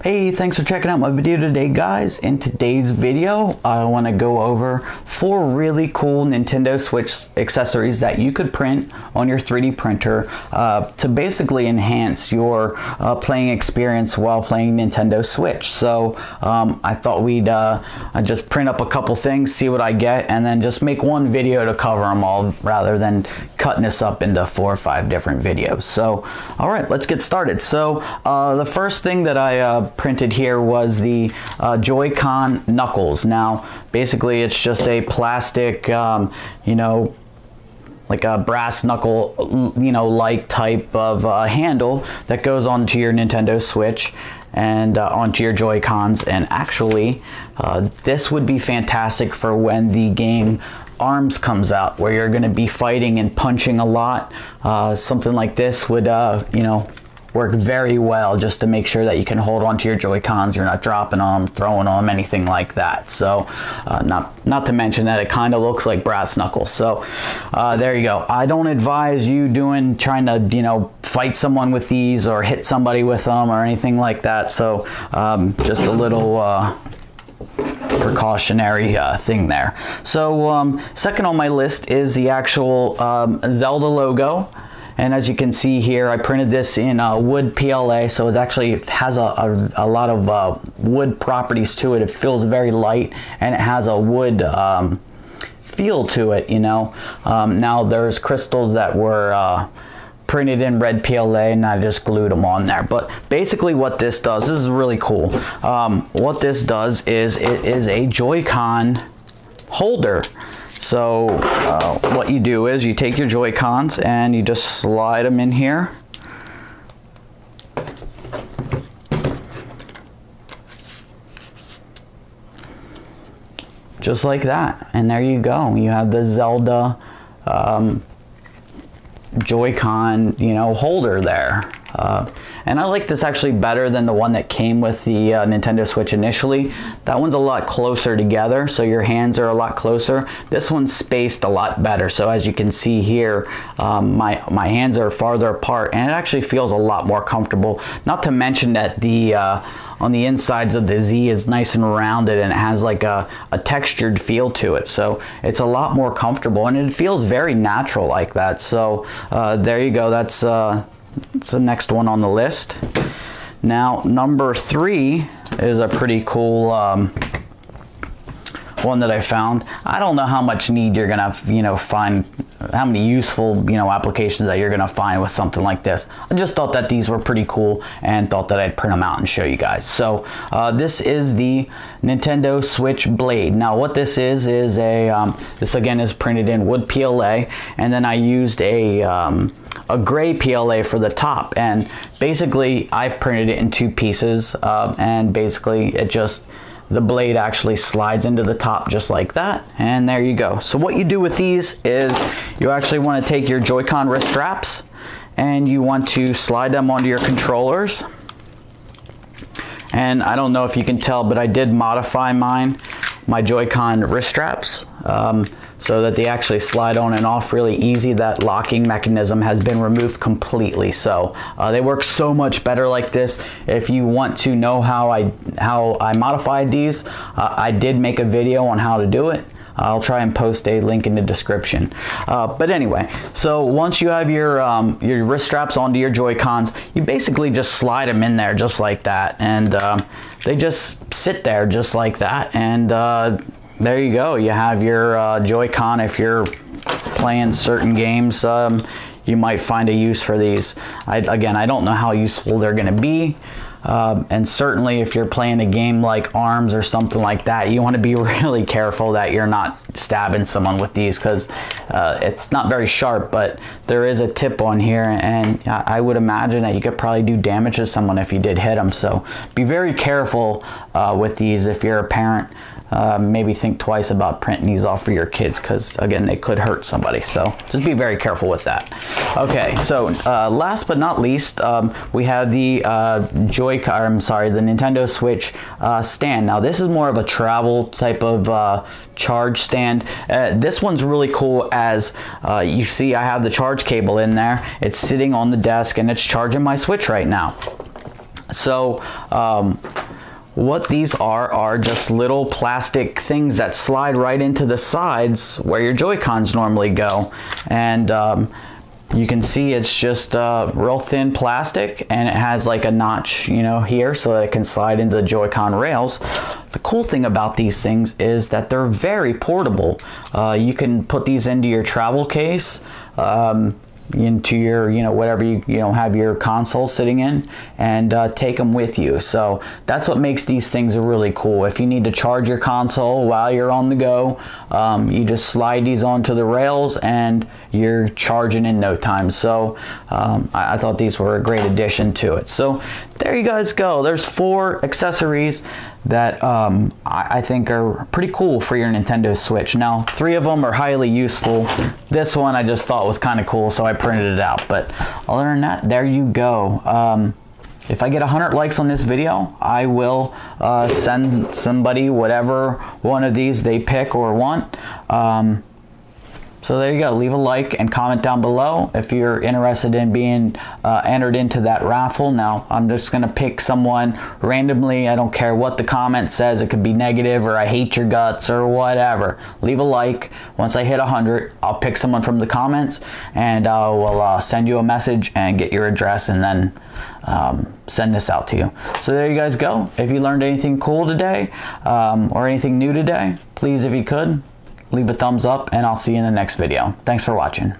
Hey, thanks for checking out my video today, guys. In today's video, I want to go over 4 really cool Nintendo Switch accessories that you could print on your 3D printer to basically enhance your playing experience while playing Nintendo Switch. So I thought we'd just print up a couple things, see what I get, and then just make one video to cover them all rather than cutting this up into 4 or 5 different videos. So, all right, let's get started. So the first thing that I printed here was the Joy-Con knuckles. Now basically it's just a plastic you know, like a brass knuckle, you know, like type of handle that goes onto your Nintendo Switch and onto your Joy-Cons. And actually this would be fantastic for when the game ARMS comes out, where you're going to be fighting and punching a lot. Something like this would you know, work very well, just to make sure that you can hold on to your Joy-Cons, you're not dropping them, throwing them, anything like that. So not to mention that it kind of looks like brass knuckles. So there you go. I don't advise you trying to, you know, fight someone with these or hit somebody with them or anything like that. So just a little precautionary thing there. So second on my list is the actual Zelda logo. And as you can see here, I printed this in wood PLA, so it actually has a lot of wood properties to it. It feels very light, and it has a wood feel to it, you know. Now there's crystals that were printed in red PLA, and I just glued them on there. But basically what this does, this is really cool. What this does is it is a Joy-Con holder. So what you do is you take your Joy-Cons and you just slide them in here. Just like that. And there you go. You have the Zelda Joy-Con, you know, holder there. And I like this actually better than the one that came with the Nintendo Switch initially. That one's a lot closer together, so your hands are a lot closer. This one's spaced a lot better. So as you can see here, my hands are farther apart, and it actually feels a lot more comfortable. Not to mention that the on the insides of the Z is nice and rounded, and it has like a textured feel to it. So it's a lot more comfortable, and it feels very natural like that. So there you go. That's the next one on the list. Now number 3 is a pretty cool one that I found. I don't know how much need you're gonna, you know, find, how many useful, you know, applications that you're gonna find with something like this. I just thought that these were pretty cool and thought that I'd print them out and show you guys. So this is the Nintendo Switch Blade. Now what this is a this again is printed in wood PLA, and then I used a gray PLA for the top, and basically I printed it in 2 pieces, and basically it just, the blade actually slides into the top just like that, and there you go. So what you do with these is you actually want to take your Joy-Con wrist straps and you want to slide them onto your controllers. And I don't know if you can tell, but I did modify my Joy-Con wrist straps so that they actually slide on and off really easy. That locking mechanism has been removed completely. So they work so much better like this. If you want to know how I modified these, I did make a video on how to do it. I'll try and post a link in the description. But anyway, so once you have your wrist straps onto your Joy-Cons, you basically just slide them in there just like that, and they just sit there just like that, and there you go. You have your Joy-Con. If you're playing certain games, you might find a use for these. Again, I don't know how useful they're going to be. And certainly if you're playing a game like ARMS or something like that, you want to be really careful that you're not stabbing someone with these, because it's not very sharp, but there is a tip on here, and I would imagine that you could probably do damage to someone if you did hit them. So be very careful with these. If you're a parent, maybe think twice about printing these off for your kids, because again, they could hurt somebody. So just be very careful with that. Okay, so last but not least, we have the the Nintendo Switch stand. Now this is more of a travel type of charge stand. This one's really cool, as you see I have the charge cable in there. It's sitting on the desk and it's charging my Switch right now. So what these are just little plastic things that slide right into the sides where your Joy-Cons normally go. And you can see it's just real thin plastic, and it has like a notch, you know, here so that it can slide into the Joy-Con rails. The cool thing about these things is that they're very portable. You can put these into your travel case, into your, you know, whatever you have your console sitting in, and take them with you. So that's what makes these things really cool. If you need to charge your console while you're on the go, you just slide these onto the rails and you're charging in no time. So I thought these were a great addition to it. So there you guys go. There's 4 accessories that I think are pretty cool for your Nintendo Switch. Now, 3 of them are highly useful. This one I just thought was kind of cool, so I printed it out. But other than that, there you go. If I get 100 likes on this video, I will send somebody whatever one of these they pick or want. So there you go. Leave a like and comment down below if you're interested in being entered into that raffle. Now, I'm just going to pick someone randomly. I don't care what the comment says. It could be negative or I hate your guts or whatever. Leave a like. Once I hit 100, I'll pick someone from the comments, and I will send you a message and get your address, and then send this out to you. So there you guys go. If you learned anything cool today or anything new today, please, if you could, leave a thumbs up, and I'll see you in the next video. Thanks for watching.